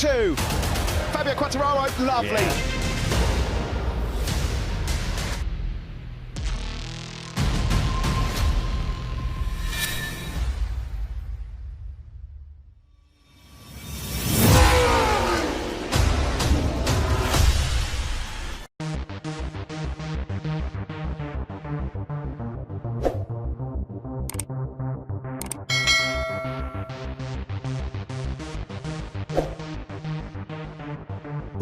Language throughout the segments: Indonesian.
two. Fabio Quartararo, lovely. Yeah.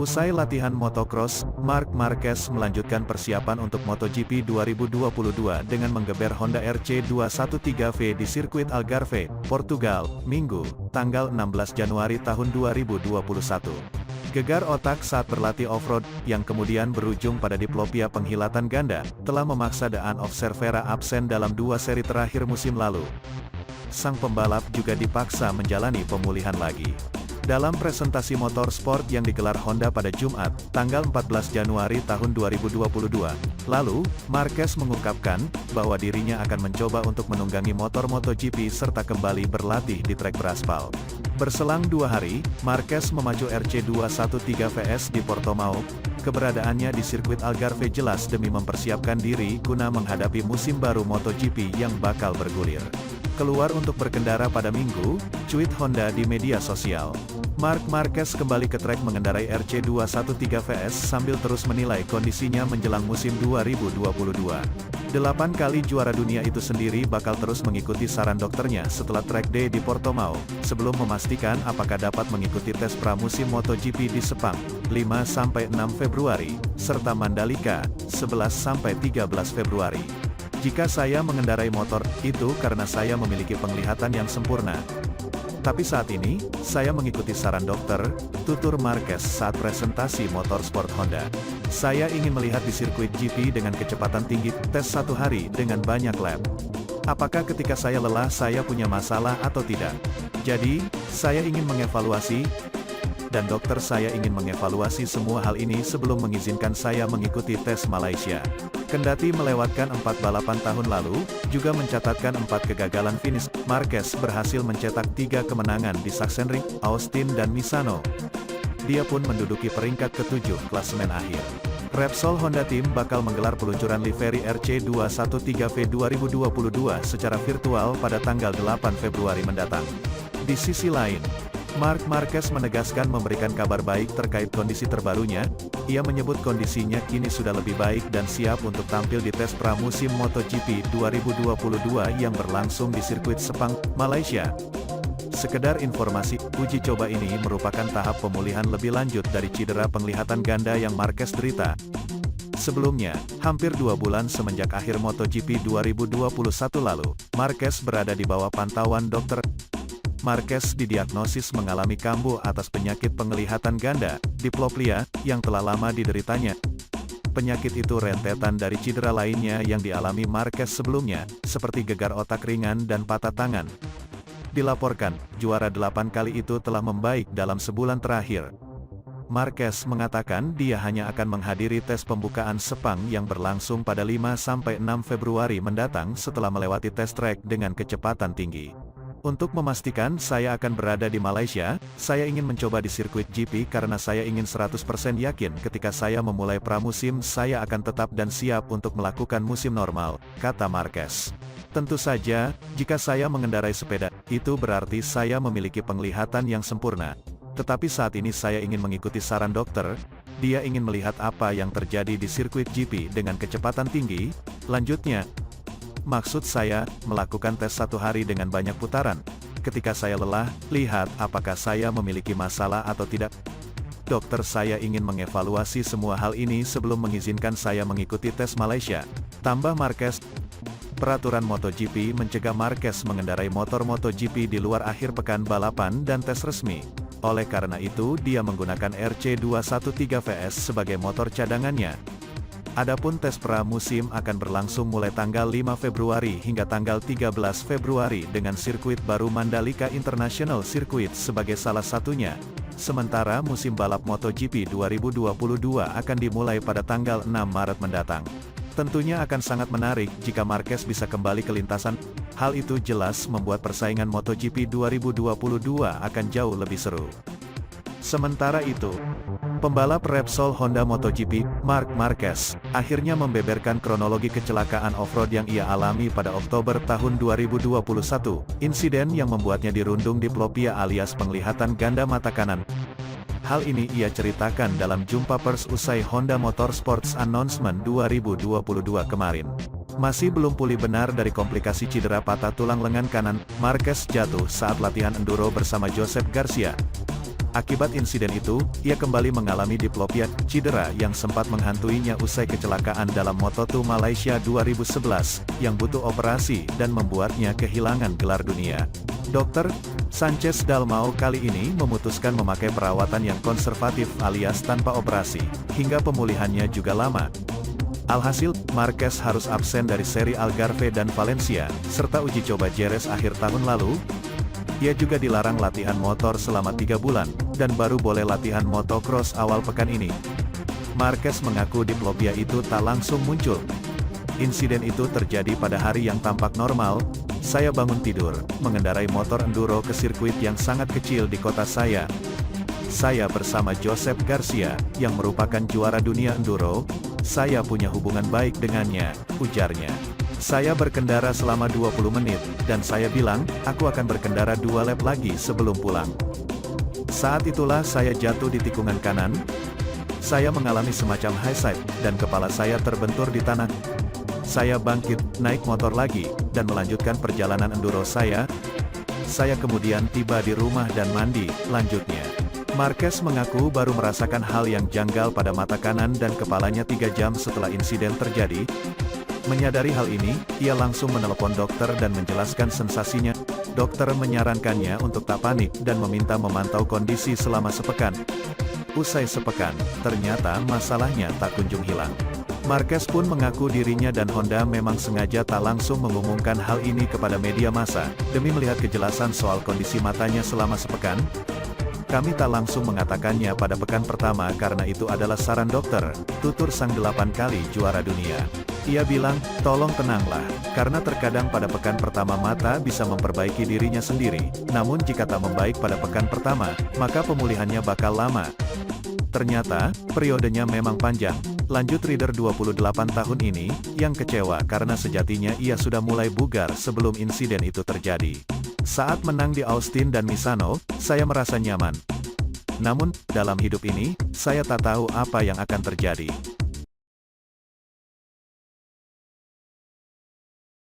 Usai latihan motocross, Marc Marquez melanjutkan persiapan untuk MotoGP 2022 dengan menggeber Honda RC213V di sirkuit Algarve, Portugal, Minggu, tanggal 16 Januari tahun 2021. Gegar otak saat berlatih off-road, yang kemudian berujung pada diplopia penghilatan ganda, telah memaksa Daan of Cervera absen dalam 2 seri terakhir musim lalu. Sang pembalap juga dipaksa menjalani pemulihan lagi. Dalam presentasi motorsport yang digelar Honda pada Jumat, tanggal 14 Januari tahun 2022, lalu, Marquez mengungkapkan bahwa dirinya akan mencoba untuk menunggangi motor MotoGP serta kembali berlatih di trek beraspal. Berselang 2 hari, Marquez memacu RC213VS di Portimao. Keberadaannya di sirkuit Algarve jelas demi mempersiapkan diri guna menghadapi musim baru MotoGP yang bakal bergulir. Keluar untuk berkendara pada Minggu, cuit Honda di media sosial. Marc Marquez kembali ke trek mengendarai RC213VS sambil terus menilai kondisinya menjelang musim 2022. 8 kali juara dunia itu sendiri bakal terus mengikuti saran dokternya setelah track day di Portimao, sebelum memastikan apakah dapat mengikuti tes pramusim MotoGP di Sepang, 5-6 Februari, serta Mandalika, 11-13 Februari. Jika saya mengendarai motor, itu karena saya memiliki penglihatan yang sempurna. Tapi saat ini, saya mengikuti saran dokter, tutur Marquez saat presentasi motorsport Honda. Saya ingin melihat di sirkuit GP dengan kecepatan tinggi, tes 1 hari dengan banyak lap. Apakah ketika saya lelah saya punya masalah atau tidak? Jadi, saya ingin mengevaluasi, dan dokter saya ingin mengevaluasi semua hal ini sebelum mengizinkan saya mengikuti tes Malaysia. Kendati melewatkan 4 balapan tahun lalu, juga mencatatkan 4 kegagalan finish, Marquez berhasil mencetak 3 kemenangan di Sachsenring, Austin dan Misano. Dia pun menduduki peringkat ke-7 klasemen akhir. Repsol Honda Team bakal menggelar peluncuran livery RC213V 2022 secara virtual pada tanggal 8 Februari mendatang. Di sisi lain, Marc Marquez menegaskan memberikan kabar baik terkait kondisi terbarunya. Ia menyebut kondisinya kini sudah lebih baik dan siap untuk tampil di tes pramusim MotoGP 2022 yang berlangsung di sirkuit Sepang, Malaysia. Sekedar informasi, uji coba ini merupakan tahap pemulihan lebih lanjut dari cedera penglihatan ganda yang Marquez derita. Sebelumnya, hampir 2 bulan semenjak akhir MotoGP 2021 lalu, Marquez berada di bawah pantauan dokter. Marquez didiagnosis mengalami kambuh atas penyakit penglihatan ganda, diplopia, yang telah lama dideritanya. Penyakit itu rentetan dari cedera lainnya yang dialami Marquez sebelumnya, seperti gegar otak ringan dan patah tangan. Dilaporkan, juara 8 kali itu telah membaik dalam sebulan terakhir. Marquez mengatakan dia hanya akan menghadiri tes pembukaan Sepang yang berlangsung pada 5-6 Februari mendatang setelah melewati tes trek dengan kecepatan tinggi. Untuk memastikan saya akan berada di Malaysia, saya ingin mencoba di sirkuit GP karena saya ingin 100% yakin ketika saya memulai pramusim saya akan tetap dan siap untuk melakukan musim normal, kata Marquez. Tentu saja, jika saya mengendarai sepeda, itu berarti saya memiliki penglihatan yang sempurna. Tetapi saat ini saya ingin mengikuti saran dokter, dia ingin melihat apa yang terjadi di sirkuit GP dengan kecepatan tinggi, lanjutnya. Maksud saya, melakukan tes 1 hari dengan banyak putaran. Ketika saya lelah, lihat apakah saya memiliki masalah atau tidak. Dokter saya ingin mengevaluasi semua hal ini sebelum mengizinkan saya mengikuti tes Malaysia, tambah Marquez. Peraturan MotoGP mencegah Marquez mengendarai motor MotoGP di luar akhir pekan balapan dan tes resmi. Oleh karena itu dia menggunakan RC213VS sebagai motor cadangannya. Adapun tes pramusim akan berlangsung mulai tanggal 5 Februari hingga tanggal 13 Februari dengan sirkuit baru Mandalika International Circuit sebagai salah satunya. Sementara musim balap MotoGP 2022 akan dimulai pada tanggal 6 Maret mendatang. Tentunya akan sangat menarik jika Marquez bisa kembali ke lintasan. Hal itu jelas membuat persaingan MotoGP 2022 akan jauh lebih seru. Sementara itu, pembalap Repsol Honda MotoGP, Marc Marquez, akhirnya membeberkan kronologi kecelakaan off-road yang ia alami pada Oktober tahun 2021, insiden yang membuatnya dirundung diplopia alias penglihatan ganda mata kanan. Hal ini ia ceritakan dalam jumpa pers usai Honda Motorsports Announcement 2022 kemarin. Masih belum pulih benar dari komplikasi cedera patah tulang lengan kanan, Marquez jatuh saat latihan enduro bersama Joseph Garcia. Akibat insiden itu, ia kembali mengalami diplopia, cedera yang sempat menghantuinya usai kecelakaan dalam Moto2 Malaysia 2011, yang butuh operasi dan membuatnya kehilangan gelar dunia. Dr. Sanchez Dalmau kali ini memutuskan memakai perawatan yang konservatif alias tanpa operasi, hingga pemulihannya juga lama. Alhasil, Marquez harus absen dari seri Algarve dan Valencia, serta uji coba Jerez akhir tahun lalu. Ia juga dilarang latihan motor selama 3 bulan, dan baru boleh latihan motocross awal pekan ini. Marquez mengaku diplopia itu tak langsung muncul. Insiden itu terjadi pada hari yang tampak normal. Saya bangun tidur, mengendarai motor enduro ke sirkuit yang sangat kecil di kota saya. Saya bersama Joseph Garcia, yang merupakan juara dunia enduro. Saya punya hubungan baik dengannya, ujarnya. Saya berkendara selama 20 menit, dan saya bilang, aku akan berkendara 2 lap lagi sebelum pulang. Saat itulah saya jatuh di tikungan kanan. Saya mengalami semacam high side, dan kepala saya terbentur di tanah. Saya bangkit, naik motor lagi, dan melanjutkan perjalanan enduro saya. Saya kemudian tiba di rumah dan mandi, lanjutnya. Marquez mengaku baru merasakan hal yang janggal pada mata kanan dan kepalanya 3 jam setelah insiden terjadi. Menyadari hal ini, ia langsung menelepon dokter dan menjelaskan sensasinya. Dokter menyarankannya untuk tak panik dan meminta memantau kondisi selama sepekan. Usai sepekan, ternyata masalahnya tak kunjung hilang. Marquez pun mengaku dirinya dan Honda memang sengaja tak langsung mengumumkan hal ini kepada media massa, demi melihat kejelasan soal kondisi matanya selama sepekan. Kami tak langsung mengatakannya pada pekan pertama karena itu adalah saran dokter, tutur sang 8 kali juara dunia. Ia bilang, tolong tenanglah, karena terkadang pada pekan pertama mata bisa memperbaiki dirinya sendiri, namun jika tak membaik pada pekan pertama, maka pemulihannya bakal lama. Ternyata, periodenya memang panjang, lanjut rider 28 tahun ini, yang kecewa karena sejatinya ia sudah mulai bugar sebelum insiden itu terjadi. Saat menang di Austin dan Misano, saya merasa nyaman. Namun, dalam hidup ini, saya tak tahu apa yang akan terjadi.